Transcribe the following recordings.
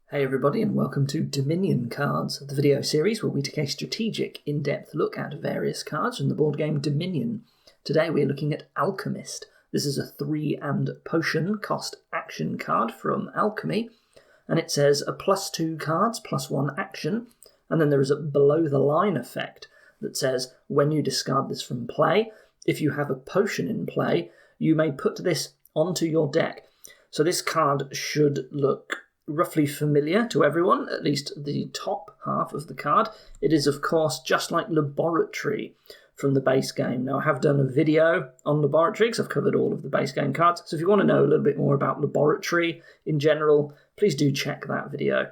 Hey everybody, and welcome to Dominion Cards, the video series where we take a strategic, in-depth look at various cards from the board game Dominion. Today we're looking at Alchemist. This is a 3 and potion cost action card from Alchemy, and it says a +2 cards, +1 action, and then there is a below-the-line effect that says when you discard this from play, if you have a potion in play, you may put this onto your deck. So this card should look roughly familiar to everyone, at least the top half of the card. It is, of course, just like Laboratory from the base game. Now, I have done a video on Laboratory because I've covered all of the base game cards. So if you want to know a little bit more about Laboratory in general, please do check that video.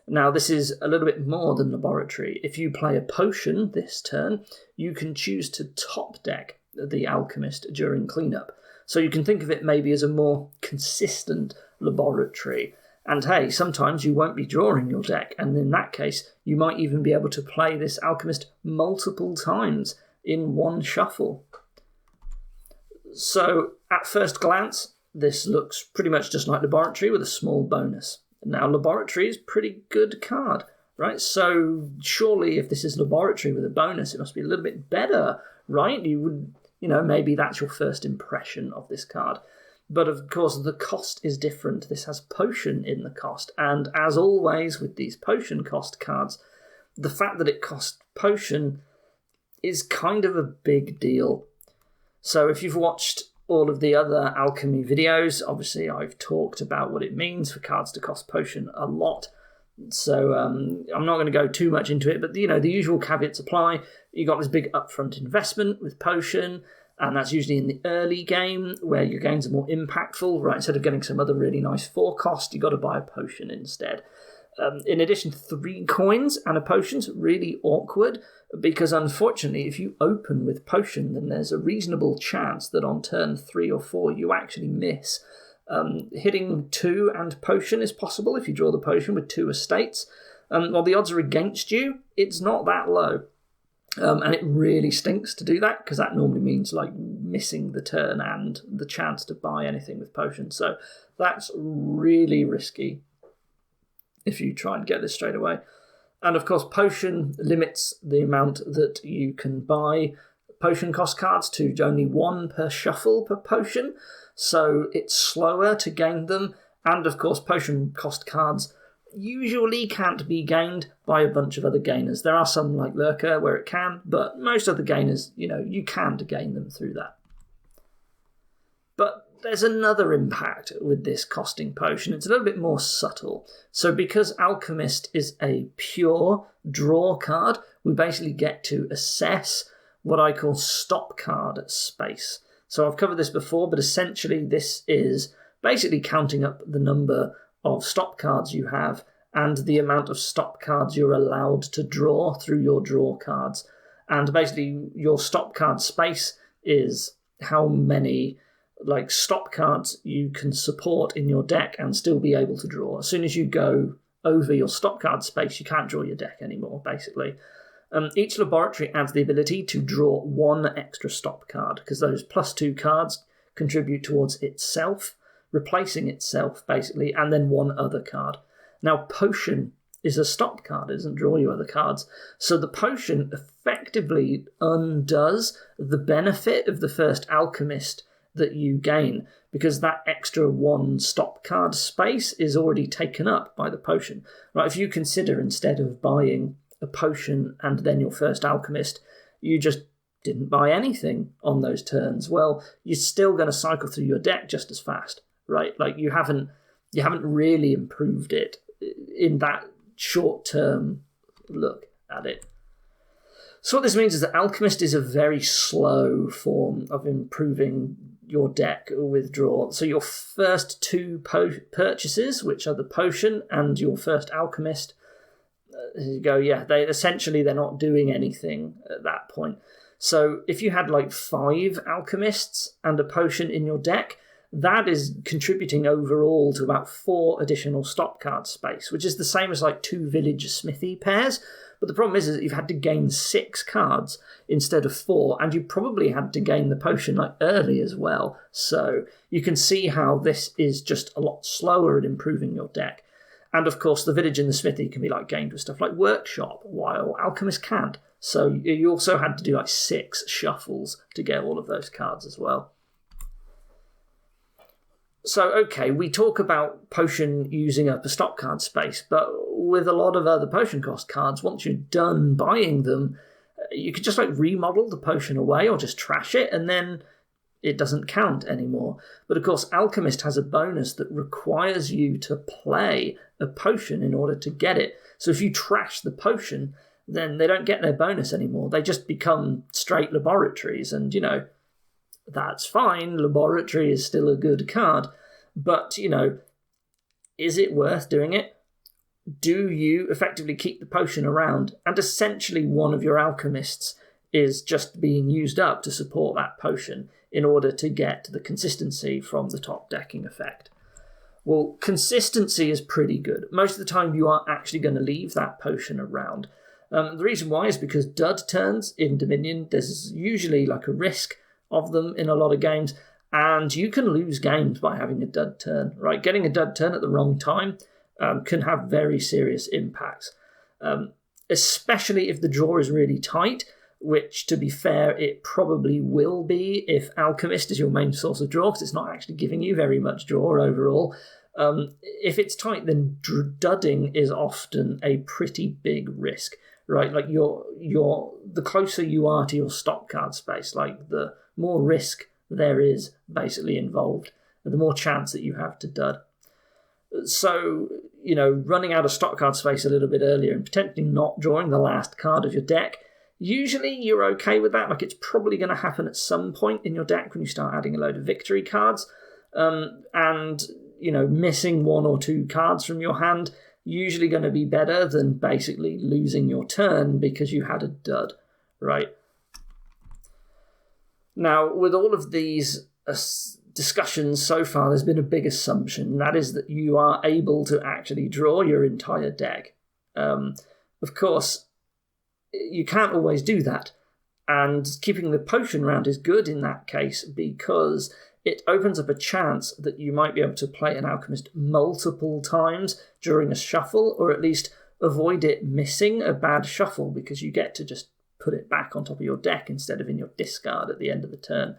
Now, this is a little bit more than Laboratory. If you play a potion this turn, you can choose to top deck the Alchemist during cleanup. So you can think of it maybe as a more consistent Laboratory. And hey, sometimes you won't be drawing your deck, and in that case, you might even be able to play this Alchemist multiple times in one shuffle. So, at first glance, this looks pretty much just like Laboratory with a small bonus. Now, Laboratory is a pretty good card, right? So, surely if this is Laboratory with a bonus, it must be a little bit better, right? Maybe that's your first impression of this card. But of course, the cost is different. This has potion in the cost. And as always with these potion cost cards, the fact that it costs potion is kind of a big deal. So if you've watched all of the other Alchemy videos, obviously I've talked about what it means for cards to cost potion a lot. So I'm not going to go too much into it, but the usual caveats apply. You got this big upfront investment with potion, and that's usually in the early game where your gains are more impactful, right? Instead of getting some other really nice 4 cost, you got to buy a potion instead. In addition, 3 coins and a potion's really awkward because unfortunately, if you open with potion, then there's a reasonable chance that on turn 3 or 4 you actually miss. Hitting 2 and potion is possible if you draw the potion with 2 estates. While the odds are against you, it's not that low. And it really stinks to do that because that normally means like missing the turn and the chance to buy anything with potion. So that's really risky if you try and get this straight away. And of course, potion limits the amount that you can buy potion cost cards to only 1 per shuffle per potion. So it's slower to gain them. And of course, potion cost cards usually can't be gained by a bunch of other gainers. There are some like Lurker where it can, but most other gainers, you can't gain them through that. But there's another impact with this costing potion. It's a little bit more subtle. So because Alchemist is a pure draw card, we basically get to assess what I call stop card space. So I've covered this before, but essentially this is basically counting up the number of stop cards you have and the amount of stop cards you're allowed to draw through your draw cards. And basically your stop card space is how many stop cards you can support in your deck and still be able to draw. As soon as you go over your stop card space, you can't draw your deck anymore, basically. Each laboratory adds the ability to draw 1 extra stop card because those +2 cards contribute towards itself, replacing itself, basically, and then 1 other card. Now, potion is a stop card, it doesn't draw you other cards. So the potion effectively undoes the benefit of the first Alchemist that you gain, because that extra 1 stop card space is already taken up by the potion. Right? If you consider instead of buying a potion and then your first Alchemist, you just didn't buy anything on those turns, well, you're still going to cycle through your deck just as fast. Right, like you haven't really improved it in that short-term look at it. So what this means is that Alchemist is a very slow form of improving your deck with draw. So your first 2 purchases, which are the potion and your first Alchemist, they're not doing anything at that point. So if you had 5 Alchemists and a potion in your deck, that is contributing overall to about 4 additional stop card space, which is the same as 2 village smithy pairs. But the problem is that you've had to gain 6 cards instead of 4, and you probably had to gain the potion early as well. So you can see how this is just a lot slower at improving your deck. And of course, the village and the smithy can be like gained with stuff like workshop, while Alchemist can't. So you also had to do like 6 shuffles to get all of those cards as well. So, okay, we talk about potion using up a stock card space, but with a lot of other potion cost cards, once you're done buying them, you could just like remodel the potion away or just trash it, and then it doesn't count anymore. But of course, Alchemist has a bonus that requires you to play a potion in order to get it. So if you trash the potion, then they don't get their bonus anymore. They just become straight laboratories, and, that's fine. Laboratory is still a good card. But, is it worth doing it? Do you effectively keep the potion around? And essentially one of your alchemists is just being used up to support that potion in order to get the consistency from the top decking effect. Well, consistency is pretty good. Most of the time you are actually going to leave that potion around. The reason why is because dud turns in Dominion, there's usually like a risk of them in a lot of games, and you can lose games by having a dud turn, right? Getting a dud turn at the wrong time can have very serious impacts, especially if the draw is really tight, which, to be fair, it probably will be if Alchemist is your main source of draw, because it's not actually giving you very much draw overall. If it's tight, then dudding is often a pretty big risk, right? Like the closer you are to your stock card space, like the more risk there is basically involved, the more chance that you have to dud. So, running out of stock card space a little bit earlier and potentially not drawing the last card of your deck, usually you're okay with that. Like, it's probably going to happen at some point in your deck when you start adding a load of victory cards. And, missing 1 or 2 cards from your hand, usually going to be better than basically losing your turn because you had a dud, right? Now, with all of these discussions so far, there's been a big assumption, and that is that you are able to actually draw your entire deck. Of course, you can't always do that, and keeping the potion round is good in that case because it opens up a chance that you might be able to play an Alchemist multiple times during a shuffle, or at least avoid it missing a bad shuffle because you get to just put it back on top of your deck instead of in your discard at the end of the turn.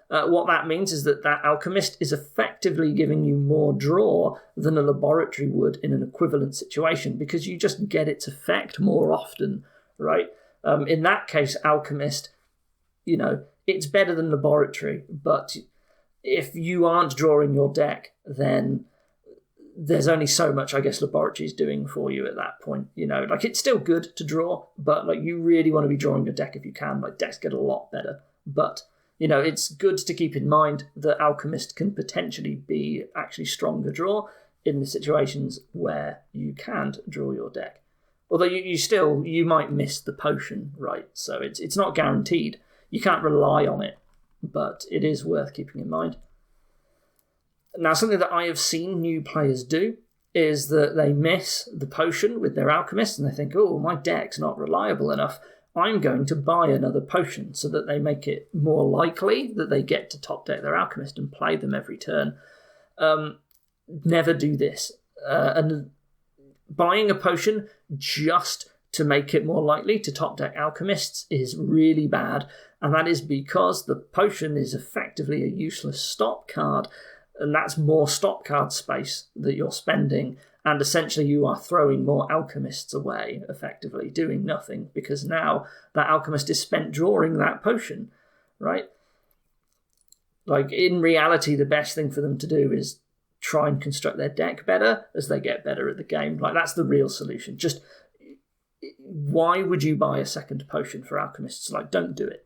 What that means is that Alchemist is effectively giving you more draw than a laboratory would in an equivalent situation because you just get its effect more often, right? In that case, Alchemist, it's better than laboratory, but if you aren't drawing your deck, then there's only so much, I guess, laboratory is doing for you at that point. It's still good to draw, but you really want to be drawing your deck if you can. Decks get a lot better, but it's good to keep in mind that Alchemist can potentially be actually stronger draw in the situations where you can't draw your deck. Although you might miss the potion, right? So it's not guaranteed. You can't rely on it, but it is worth keeping in mind. Now, something that I have seen new players do is that they miss the potion with their Alchemist and they think, oh, my deck's not reliable enough. I'm going to buy another potion so that they make it more likely that they get to top deck their Alchemist and play them every turn. Never do this. And buying a potion just to make it more likely to top deck Alchemists is really bad, and that is because the potion is effectively a useless stop card, and that's more stop card space that you're spending, and essentially you are throwing more Alchemists away, effectively, doing nothing, because now that Alchemist is spent drawing that potion, right? In reality, the best thing for them to do is try and construct their deck better as they get better at the game. That's the real solution. Just, why would you buy a second potion for Alchemists? Don't do it.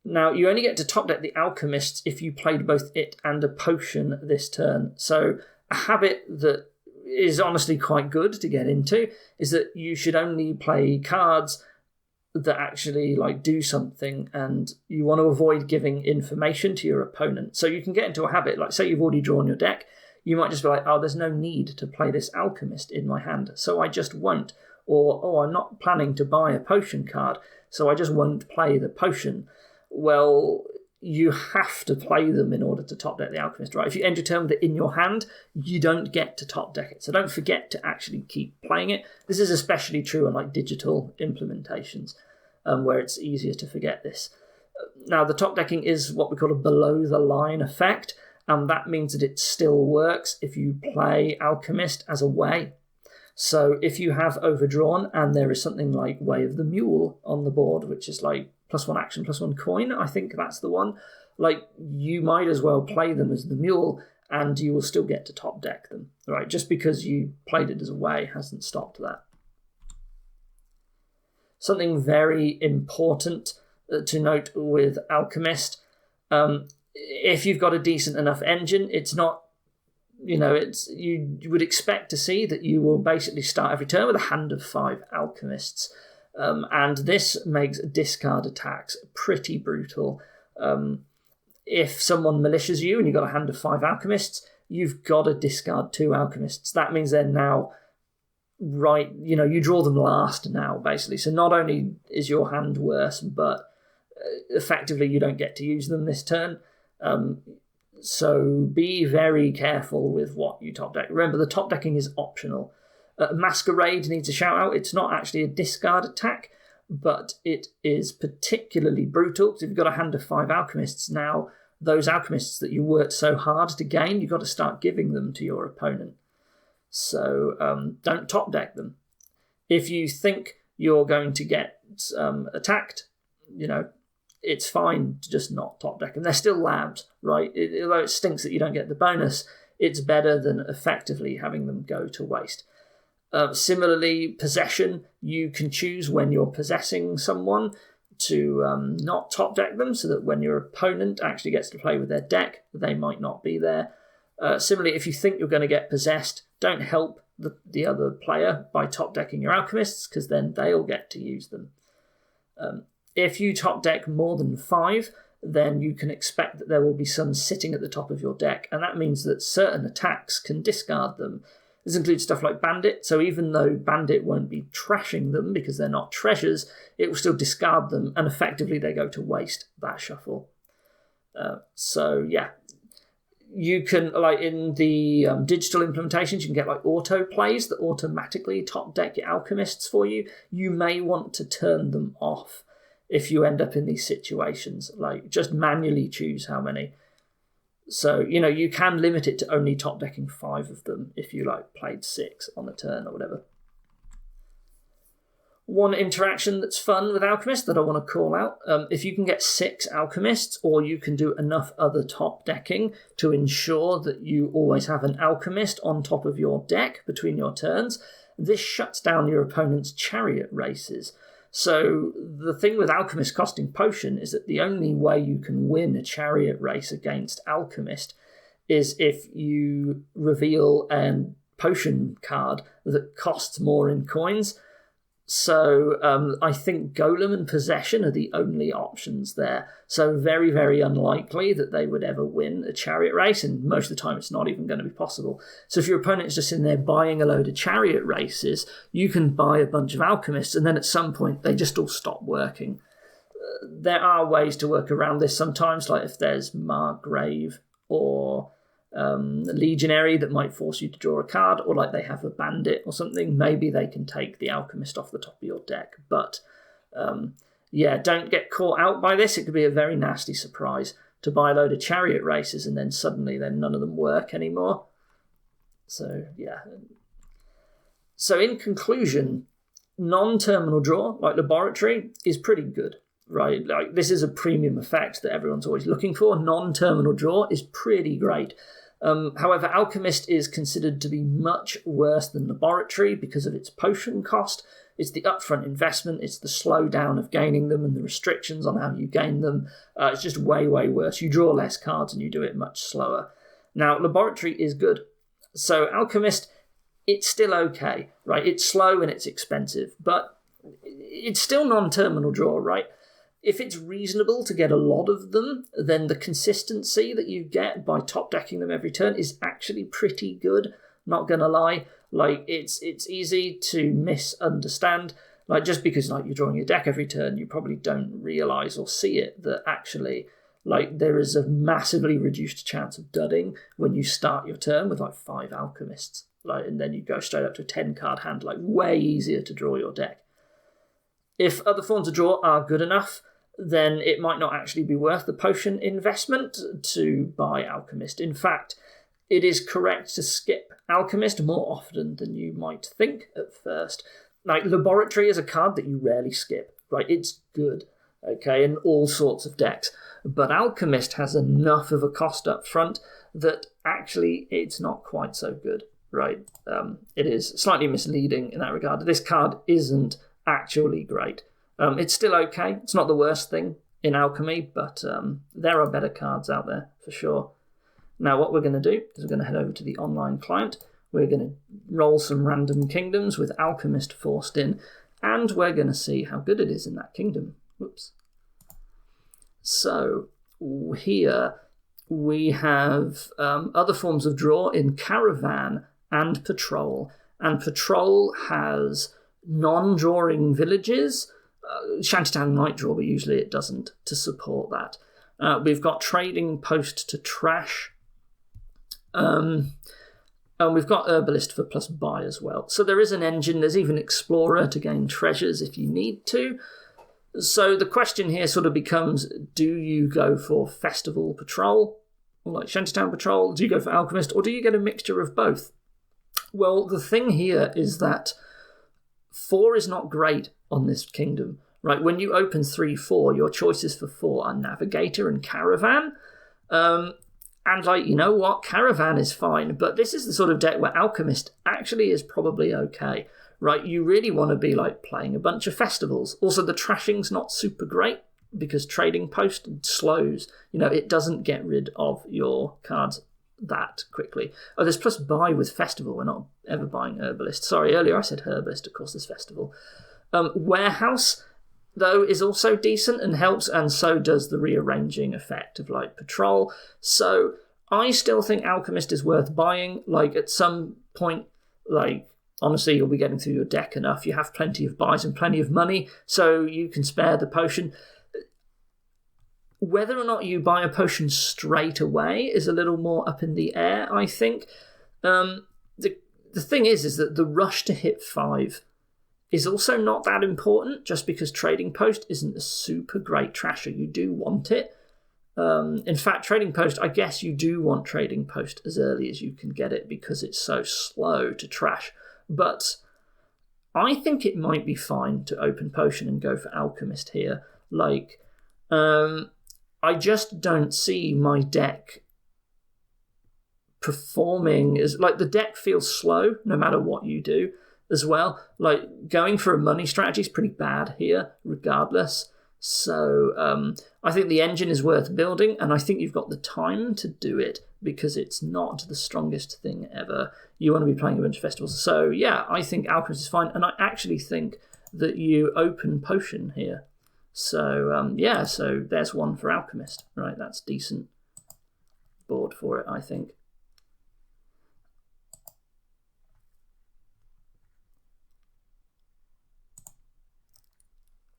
Now, you only get to top deck the Alchemists if you played both it and a potion this turn. So a habit that is honestly quite good to get into is that you should only play cards that actually do something, and you want to avoid giving information to your opponent. So you can get into a habit, say you've already drawn your deck, you might just be like, oh, there's no need to play this Alchemist in my hand, so I just won't. Or, oh, I'm not planning to buy a potion card, so I just won't play the potion. Well, you have to play them in order to top deck the Alchemist, right? If you end your turn with it in your hand, you don't get to top deck it. So don't forget to actually keep playing it. This is especially true on like digital implementations, where it's easier to forget this. Now, the top decking is what we call a below the line effect, and that means that it still works if you play Alchemist as a way. So if you have overdrawn and there is something like Way of the Mule on the board, which is like +1 action, +1 coin, I think that's the one, like you might as well play them as the Mule and you will still get to top deck them, right? Just because you played it as a way hasn't stopped that. Something very important to note with Alchemist, if you've got a decent enough engine, it's not, you would expect to see that you will basically start every turn with a hand of 5 Alchemists. And this makes discard attacks pretty brutal. If someone malicious you and you've got a hand of 5 Alchemists, you've got to discard 2 Alchemists. That means they're now right, you draw them last now, basically. So not only is your hand worse, but effectively you don't get to use them this turn. So be very careful with what you top deck. Remember, the top decking is optional. Masquerade needs a shout out. It's not actually a discard attack, but it is particularly brutal because if you've got a hand of 5 Alchemists now, those Alchemists that you worked so hard to gain, you've got to start giving them to your opponent. So don't top deck them. If you think you're going to get attacked, it's fine to just not top deck them. They're still labs, right? Although it stinks that you don't get the bonus, it's better than effectively having them go to waste. Similarly, possession, you can choose when you're possessing someone to not top deck them so that when your opponent actually gets to play with their deck, they might not be there. Similarly, if you think you're going to get possessed, don't help the other player by top decking your Alchemists because then they'll get to use them. If you top deck more than 5, then you can expect that there will be some sitting at the top of your deck, and that means that certain attacks can discard them. This includes stuff like Bandit, so even though Bandit won't be trashing them because they're not treasures, it will still discard them, and effectively they go to waste that shuffle. You can, like in the digital implementations, you can get like auto plays that automatically top deck your Alchemists for you. You may want to turn them off if you end up in these situations. Like, just manually choose how many. So, you can limit it to only top decking 5 of them if you played 6 on a turn or whatever. One interaction that's fun with Alchemist that I want to call out, if you can get 6 Alchemists, or you can do enough other top decking to ensure that you always have an Alchemist on top of your deck between your turns, this shuts down your opponent's chariot races. So the thing with Alchemist costing potion is that the only way you can win a chariot race against Alchemist is if you reveal a potion card that costs more in coins. So I think Golem and Possession are the only options there. So very, very unlikely that they would ever win a chariot race, and most of the time it's not even going to be possible. So if your opponent is just in there buying a load of chariot races, you can buy a bunch of Alchemists, and then at some point they just all stop working. There are ways to work around this sometimes, like if there's Margrave or Legionary that might force you to draw a card, or like they have a Bandit or something, maybe they can take the Alchemist off the top of your deck. But don't get caught out by this. It could be a very nasty surprise to buy a load of chariot races and then suddenly none of them work anymore. So in conclusion, non-terminal draw like Laboratory is pretty good. Right, like this is a premium effect that everyone's always looking for. Non-terminal draw is pretty great. However, Alchemist is considered to be much worse than Laboratory because of its potion cost. It's the upfront investment, it's the slowdown of gaining them and the restrictions on how you gain them. It's just way, way worse. You draw less cards and you do it much slower. Now, Laboratory is good. So Alchemist, it's still okay, right? It's slow and it's expensive, but it's still non-terminal draw, right? If it's reasonable to get a lot of them, then the consistency that you get by top decking them every turn is actually pretty good. Not gonna lie, it's easy to misunderstand. Just because you're drawing your deck every turn, you probably don't realise or see it that actually Like, there is a massively reduced chance of dudding when you start your turn with like 5 Alchemists. Like, and then you go straight up to a 10-card hand, like way easier to draw your deck. If other forms of draw are good enough, then it might not actually be worth the potion investment to buy Alchemist. In fact, it is correct to skip Alchemist more often than you might think at first. Like, Laboratory is a card that you rarely skip, right? It's good, okay, in all sorts of decks. But Alchemist has enough of a cost up front that actually it's not quite so good, right? It is slightly misleading in that regard. This card isn't actually great. It's still okay. It's not the worst thing in Alchemy, but there are better cards out there for sure. Now, what we're going to do is we're going to head over to the online client. We're going to roll some random kingdoms with Alchemist forced in, and we're going to see how good it is in that kingdom. Whoops. So here we have other forms of draw in Caravan and Patrol. And Patrol has non-drawing villages. Shantytown might draw, but usually it doesn't, to support that. We've got Trading Post to Trash. And we've got Herbalist for plus buy as well. So there is an engine. There's even Explorer to gain treasures if you need to. So the question here sort of becomes, do you go for Festival Patrol, like Shantytown Patrol? Do you go for Alchemist, or do you get a mixture of both? Well, the thing here is that 4 is not great on this kingdom, right? When you open 3-4, your choices for 4 are Navigator and Caravan. And, like, you know what? Caravan is fine, but this is the sort of deck where Alchemist actually is probably okay, right? You really want to be, like, playing a bunch of festivals. Also, the trashing's not super great because Trading Post slows. You know, it doesn't get rid of your cards that quickly. Oh, there's plus buy with Festival. We're not ever buying Herbalist. Sorry, earlier I said Herbalist. Of course, there's Festival. Warehouse, though, is also decent and helps, and so does the rearranging effect of, like, Patrol. So I still think Alchemist is worth buying. Like, at some point, like, honestly, you'll be getting through your deck enough. You have plenty of buys and plenty of money, so you can spare the potion. Whether or not you buy a potion straight away is a little more up in the air, I think. The thing is that the rush to hit 5 is also not that important, just because Trading Post isn't a super great trasher. You do want it. In fact, Trading Post, I guess you do want Trading Post as early as you can get it because it's so slow to trash. But I think it might be fine to open Potion and go for Alchemist here. Like, I just don't see my deck performing as, like, the deck feels slow no matter what you do as well. Like, going for a money strategy is pretty bad here regardless. So I think the engine is worth building, and I think you've got the time to do it because it's not the strongest thing ever. You want to be playing a bunch of festivals. So yeah, I think Alchemist is fine, and I actually think that you open Potion here. So yeah, so there's one for Alchemist. Right, that's decent board for it, I think.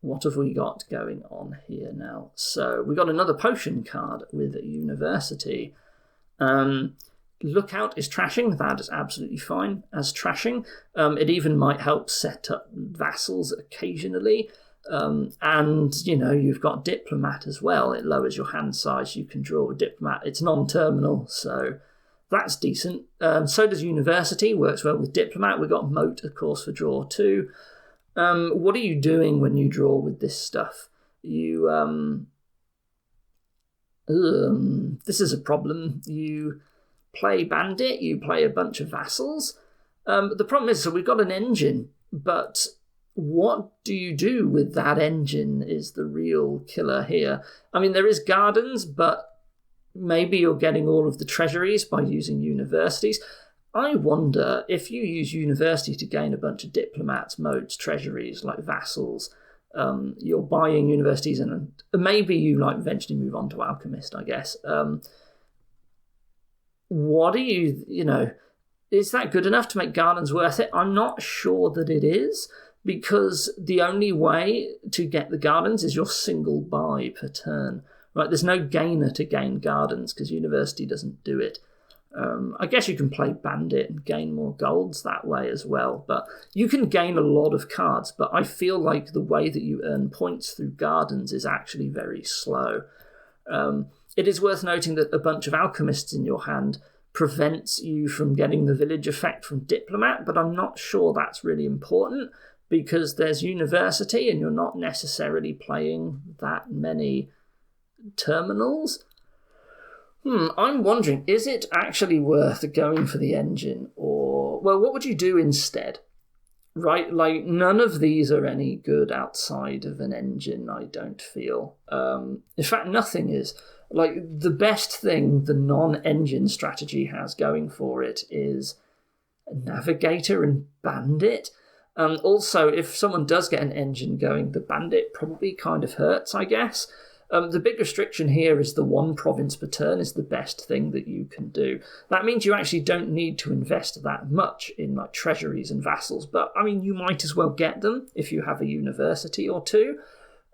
What have we got going on here now? So we got another Potion card with University. Lookout is trashing. That is absolutely fine as trashing. It even might help set up vassals occasionally. And, you know, you've got Diplomat as well. It lowers your hand size. You can draw a Diplomat. It's non-terminal, so that's decent. So does University. Works well with Diplomat. We've got Moat, of course, for draw too. What are you doing when you draw with this stuff? You, this is a problem. You play Bandit, you play a bunch of vassals. The problem is, so we've got an engine, but what do you do with that engine is the real killer here. I mean, there is Gardens, but maybe you're getting all of the treasuries by using Universities. I wonder if you use University to gain a bunch of diplomats, modes, treasuries, like vassals, you're buying Universities, and maybe you like eventually move on to Alchemist, I guess. What do you know, is that good enough to make Gardens worth it? I'm not sure that it is, because the only way to get the Gardens is your single buy per turn, right? There's no gainer to gain gardens because University doesn't do it. I guess you can play Bandit and gain more golds that way as well, but you can gain a lot of cards, but I feel like the way that you earn points through gardens is actually very slow. It is worth noting that a bunch of Alchemists in your hand prevents you from getting the village effect from Diplomat, but I'm not sure that's really important because there's University and you're not necessarily playing that many terminals. I'm wondering, is it actually worth going for the engine? Or, well, what would you do instead? Right, like, none of these are any good outside of an engine, I don't feel. In fact, nothing is. Like, the best thing the non-engine strategy has going for it is Navigator and Bandit. Also, if someone does get an engine going, the Bandit probably kind of hurts, I guess. The big restriction here is the 1 province per turn is the best thing that you can do. That means you actually don't need to invest that much in like treasuries and vassals, but I mean, you might as well get them if you have a university or two.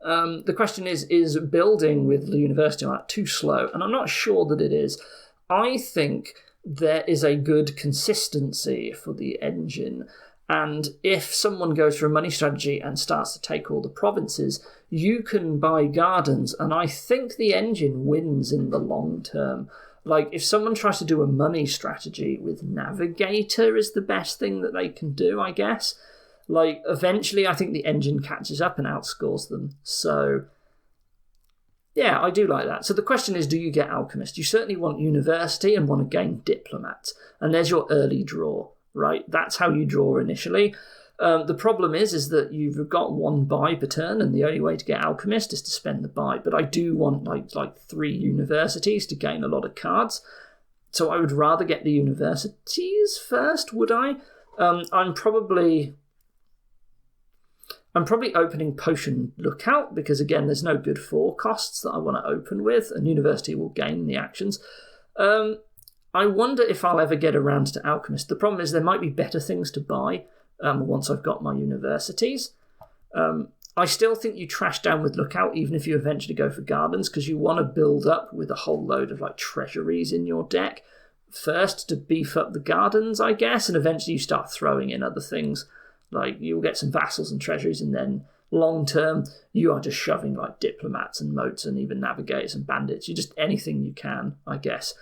The question is building with the university on that too slow? And I'm not sure that it is. I think there is a good consistency for the engine. And if someone goes for a money strategy and starts to take all the provinces, you can buy gardens, and I think the engine wins in the long term. Like, if someone tries to do a money strategy with Navigator is the best thing that they can do, I guess. Like, eventually I think the engine catches up and outscores them. So, yeah, I do like that. So the question is, do you get Alchemist? You certainly want University and want to gain Diplomats. And there's your early draw. Right, that's how you draw initially. The problem is that you've got 1 buy per turn, and the only way to get Alchemist is to spend the buy. But I do want like 3 universities to gain a lot of cards, so I would rather get the universities first. Would I? I'm probably opening Potion Lookout because again, there's no good 4 costs that I want to open with, and University will gain the actions. I wonder if I'll ever get around to Alchemist. The problem is there might be better things to buy once I've got my universities. I still think you trash down with Lookout, even if you eventually go for Gardens, because you want to build up with a whole load of like treasuries in your deck first to beef up the Gardens, I guess, and eventually you start throwing in other things. Like, you'll get some vassals and treasuries, and then long term, you are just shoving like Diplomats and Moats and even Navigators and Bandits. You just anything you can, I guess.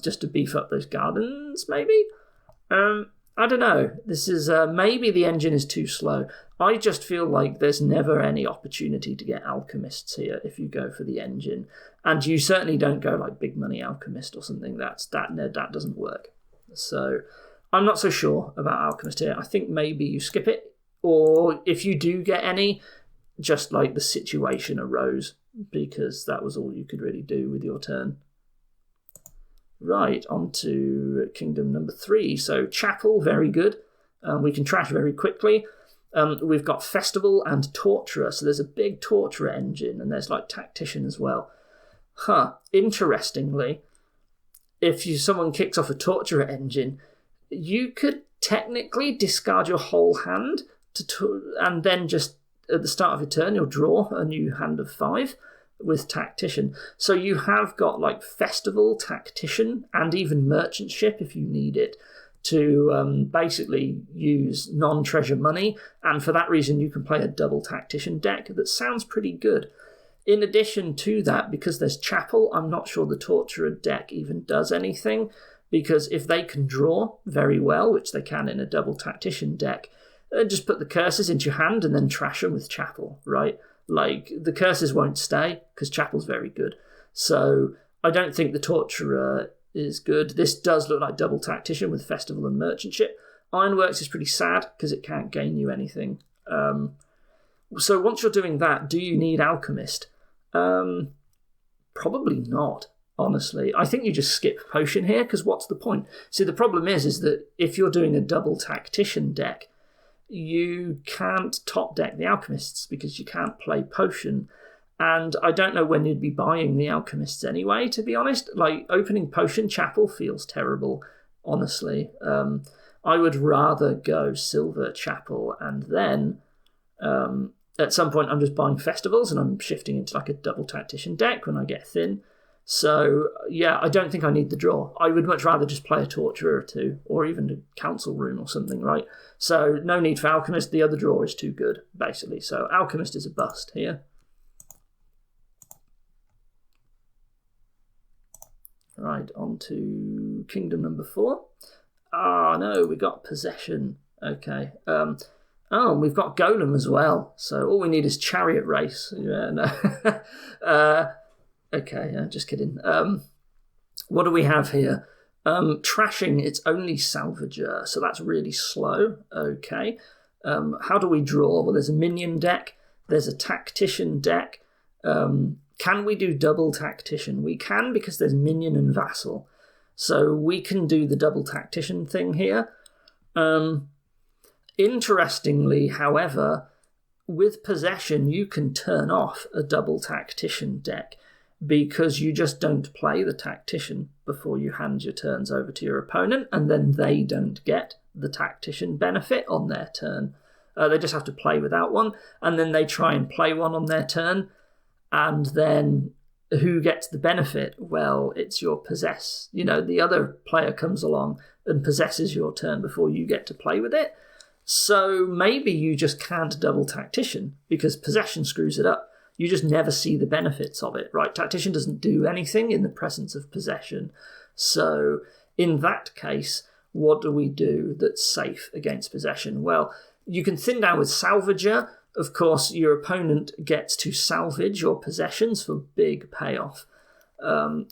Just to beef up those gardens, maybe? I don't know. This is maybe the engine is too slow. I just feel like there's never any opportunity to get Alchemists here if you go for the engine. And you certainly don't go like Big Money Alchemist or something. That doesn't work. So I'm not so sure about Alchemist here. I think maybe you skip it. Or if you do get any, just like the situation arose, because that was all you could really do with your turn. Right, on to Kingdom number 3. So Chapel, very good. We can trash very quickly. We've got Festival and Torturer. So there's a big Torturer engine, and there's like Tactician as well. Interestingly, if someone kicks off a Torturer engine, you could technically discard your whole hand and then just at the start of your turn, you'll draw a new hand of 5. With Tactician. So you have got like Festival, Tactician, and even Merchant Ship if you need it to basically use non-treasure money, and for that reason you can play a double Tactician deck that sounds pretty good. In addition to that, because there's Chapel, I'm not sure the Torturer deck even does anything, because if they can draw very well, which they can in a double Tactician deck, just put the curses into your hand and then trash them with Chapel, right? Like, the curses won't stay, because Chapel's very good. So, I don't think the Torturer is good. This does look like double Tactician with Festival and Merchant Ship. Ironworks is pretty sad, because it can't gain you anything. So, once you're doing that, do you need Alchemist? Probably not, honestly. I think you just skip Potion here, because what's the point? See, the problem is that if you're doing a double Tactician deck, you can't top deck the Alchemists because you can't play Potion. And I don't know when you'd be buying the Alchemists anyway, to be honest. Like, opening Potion Chapel feels terrible, honestly. I would rather go Silver Chapel and then at some point I'm just buying festivals and I'm shifting into like a double tactician deck when I get thin. So, yeah, I don't think I need the draw. I would much rather just play a Torturer or two, or even a Council Room or something, right? So, no need for Alchemist. The other draw is too good, basically. So, Alchemist is a bust here. Right, on to Kingdom number 4. Ah, no, we got Possession. Okay. Oh, we've got Golem as well. So, all we need is Chariot Race. Yeah, no. Okay, just kidding. What do we have here? Trashing, it's only Salvager, so that's really slow. Okay. How do we draw? Well, there's a minion deck. There's a tactician deck. Can we do double tactician? We can, because there's minion and vassal. So we can do the double tactician thing here. Interestingly, however, with Possession, you can turn off a double tactician deck, because you just don't play the tactician before you hand your turns over to your opponent, and then they don't get the tactician benefit on their turn. They just have to play without one, and then they try and play one on their turn, and then who gets the benefit? Well, it's your possess. You know, the other player comes along and possesses your turn before you get to play with it. So maybe you just can't double tactician, because Possession screws it up. You just never see the benefits of it, right? Tactician doesn't do anything in the presence of Possession. So in that case, what do we do that's safe against Possession? Well, you can thin down with Salvager. Of course, your opponent gets to salvage your possessions for big payoff.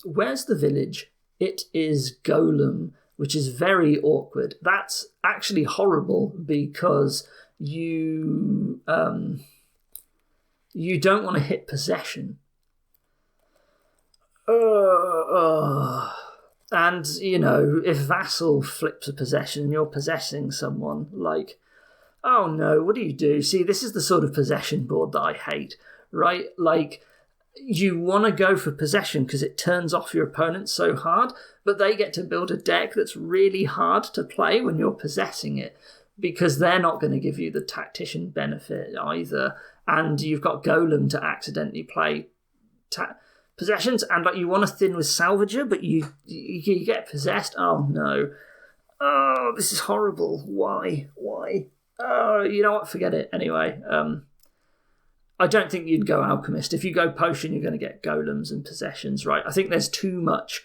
Where's the village? It is Golem, which is very awkward. That's actually horrible, because you don't want to hit Possession. And, you know, if Vassal flips a Possession and you're possessing someone, like, oh no, what do you do? See, this is the sort of Possession board that I hate, right? Like, you want to go for Possession because it turns off your opponent so hard, but they get to build a deck that's really hard to play when you're possessing it, because they're not going to give you the tactician benefit either. And you've got Golem to accidentally play possessions, and like you want to thin with Salvager, but you get possessed. Oh no! Oh, this is horrible. Why? Oh, you know what? Forget it. Anyway, I don't think you'd go Alchemist. If you go Potion, you're going to get Golems and possessions, right? I think there's too much.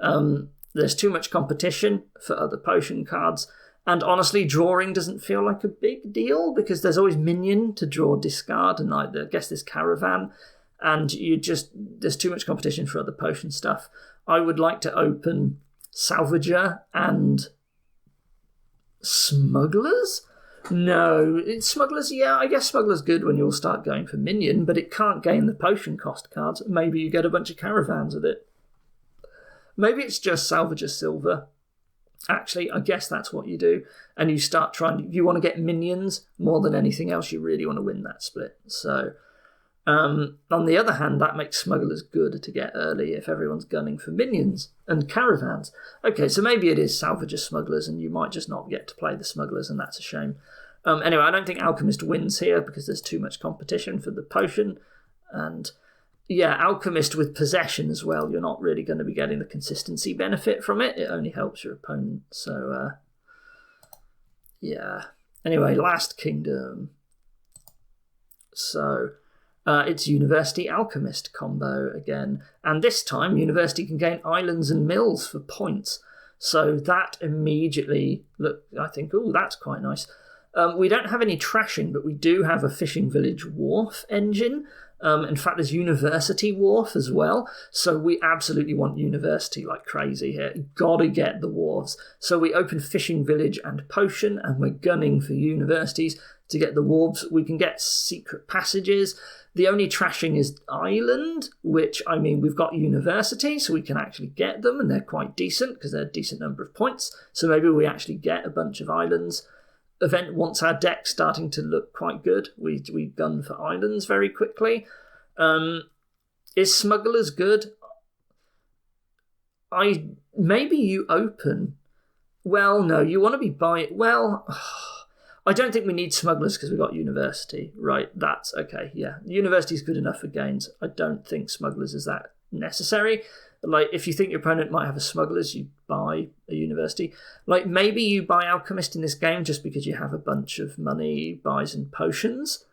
There's too much competition for other Potion cards. And honestly, drawing doesn't feel like a big deal, because there's always minion to draw discard, and I guess there's Caravan, and there's too much competition for other potion stuff. I would like to open Salvager and Smugglers? No, Smugglers, yeah, I guess Smugglers good when you'll start going for minion, but it can't gain the potion cost cards. Maybe you get a bunch of Caravans with it. Maybe it's just Salvager Silver. Actually, I guess that's what you do. And you start trying... You want to get minions more than anything else. You really want to win that split. So, on the other hand, that makes Smugglers good to get early if everyone's gunning for minions and Caravans. Okay, so maybe it is Salvager Smugglers, and you might just not get to play the Smugglers, and that's a shame. Anyway, I don't think Alchemist wins here, because there's too much competition for the potion. And... yeah, Alchemist with Possession as well. You're not really going to be getting the consistency benefit from it. It only helps your opponent. So, yeah. Anyway, last kingdom. So, it's University Alchemist combo again. And this time, University can gain islands and mills for points. So that immediately, look, I think, oh, that's quite nice. We don't have any trashing, but we do have a fishing village wharf engine. In fact, there's University Wharf as well. So we absolutely want University like crazy here. Gotta get the wharves. So we open Fishing Village and Potion, and we're gunning for universities to get the wharves. We can get secret passages. The only trashing is Island, which, I mean, we've got University, so we can actually get them, and they're quite decent because they're a decent number of points. So maybe we actually get a bunch of islands. Event wants our deck starting to look quite good. We gun for islands very quickly. Is Smugglers good? Maybe you open. Well, no, you want to be buying. Well, I don't think we need smugglers because we've got university, right? That's okay, yeah. University's good enough for gains. I don't think smugglers is that necessary. Like, if you think your opponent might have a smugglers, you buy a university. Like, maybe you buy Alchemist in this game just because you have a bunch of money, buys, and potions.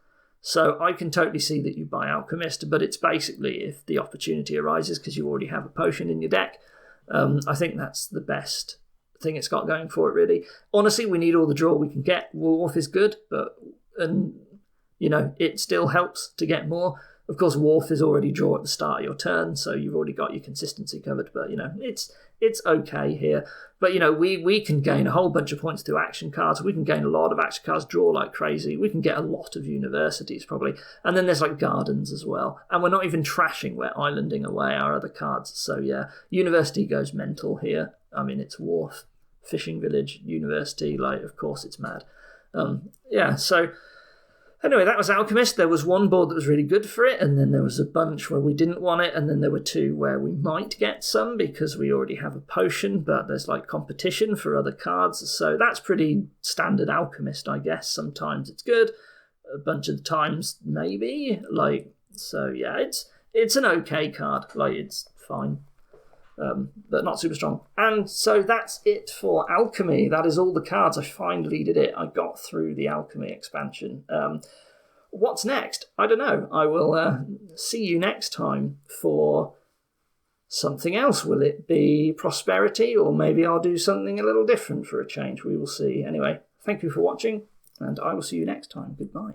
So I can totally see that you buy Alchemist, but it's basically if the opportunity arises because you already have a potion in your deck. I think that's the best thing it's got going for it, really. Honestly, we need all the draw we can get. Wharf is good, but it still helps to get more. Of course, Wharf is already draw at the start of your turn, so you've already got your consistency covered, but, it's okay here. But, we can gain a whole bunch of points through action cards. We can gain a lot of action cards, draw like crazy. We can get a lot of universities, probably. And then there's, gardens as well. And we're not even trashing, we're islanding away our other cards. So, yeah, university goes mental here. I mean, it's Wharf, fishing village, university, of course it's mad. So... Anyway, that was Alchemist. There was one board that was really good for it, and then there was a bunch where we didn't want it, and then there were two where we might get some because we already have a potion, but there's competition for other cards. So that's pretty standard Alchemist, I guess. Sometimes it's good, a bunch of the times maybe. So yeah, it's an okay card. It's fine. But not super strong. And so that's it for Alchemy. That is all the cards. I finally did it. I got through the Alchemy expansion. What's next? I don't know. I will see you next time for something else. Will it be Prosperity, or maybe I'll do something a little different for a change? We will see. Anyway, thank you for watching, and I will see you next time. Goodbye.